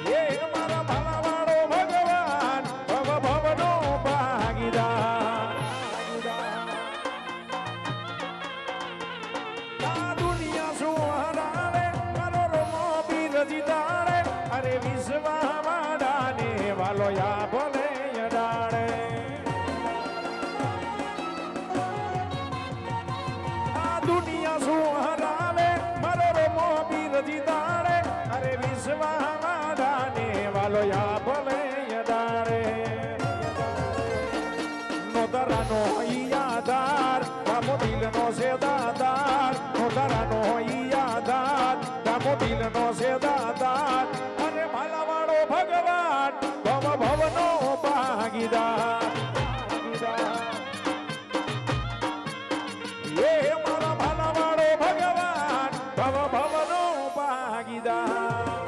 એ મારા ભાલાવાળો ભગવાન ભવ ભવનો ભાગીદાર આ દુનિયા શું હરાવે મારો રમો બીરજી તારે અરે વિશ્વાવાડાને વાલો યા ભલે અડાડે આ દુનિયા શું હરાવે મારો રમો બીરજી તારે અરે વિશ્વાવાડાને વાલો યા ભલે અડાડે નોતરાનો યાદાર રામો દિલનો છે દાદાર નોતરાનો યાદાર રામો દિલનો છે દાદાર અરે ભાલાવાળો ભગવાન ભવ ભવનો ભાગીદાર એ મારા ભાલાવાળો ભગવાન ભવ ભવનો ભાગીદાર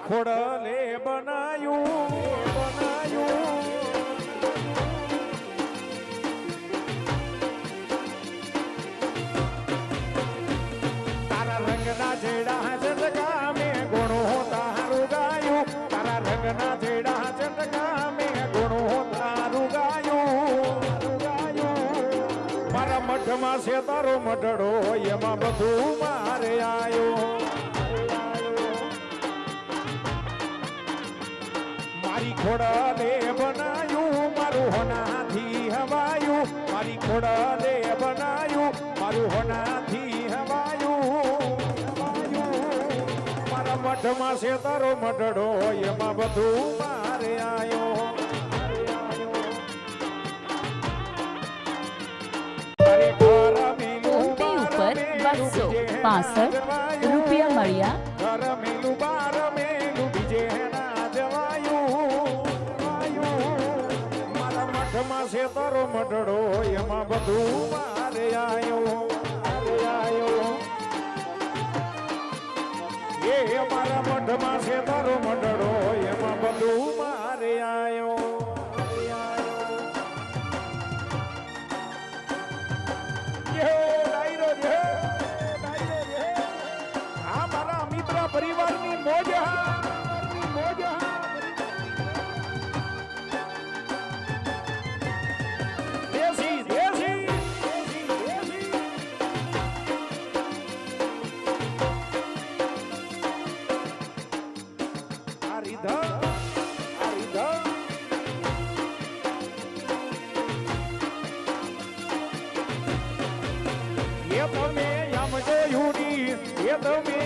ખોડલે બનાયું તારા રંગના જેડા ચંદકા મેં ગુણો તારું ગાયું તારા રંગના જેડા ચંદકા મેં ગુણો તારું ગાયું મારા મઠમાં છે તારો મઢડો એમાં બધું મારે આવ્યો મારી ખોડલે બનાયું મારું હોનાથી હવાયું મારી ખોડલે બનાયું મારું હોનાથી હવાયું મારા મઠમાં છે તારો મઢડો એમાં બધું મારે આવ્યો ₹265 મળ્યા ઘર મેલું બાર મેલું બીજે ના જવાયું મારા મઠમાં છે તારો મઢડો એમાં બધું મારે આવ્યો એ મારા મઠમાં છે તારો મઢડો એમાં બધું મારે આવ્યો પરિવારની મોજ દેશી દેશી હરિધર એ તમે આમ જોયું એ તમે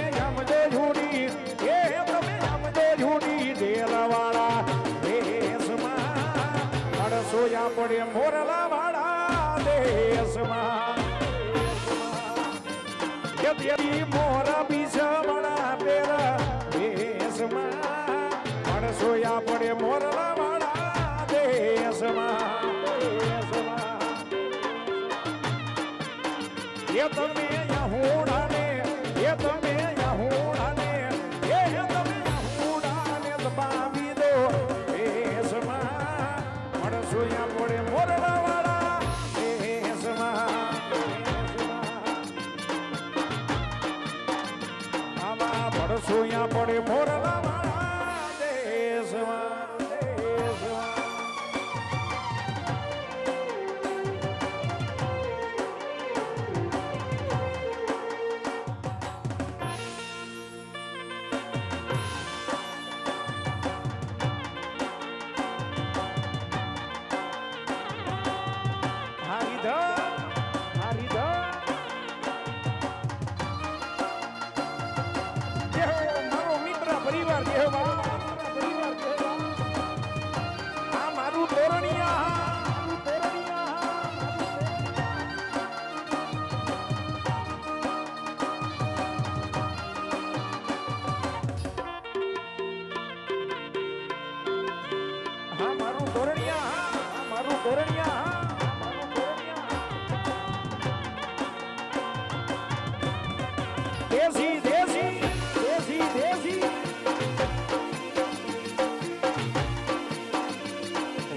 આમ જોયું દેલવાળા દેશમાં અડસોયા પડે મોરલા વાળા દેશમાં મોર બીજવાળા પેર દેશમાં અડસોયા પડે મોરલા વાળા દેશમાં એ તમે યહૂડાને એ તમે યહૂડાને એ તમે યહૂડાને દબાવી દો દેશમાં મળસોયા પડે મોરલા વાળા દેશમાં આવા મળસોયા પડે મોરલા વાળા દેશમાં પરિવાર તોરણિયા હા મારું તોરણિયા હા દેશી દેશી દેશી દેશી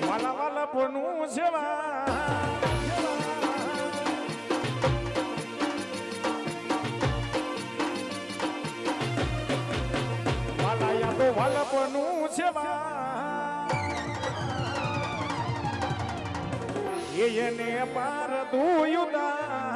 વાલા વાલા પોનું સેવા વાલા યાદો વાલા પોનું સેવા એને પાર દુયુદા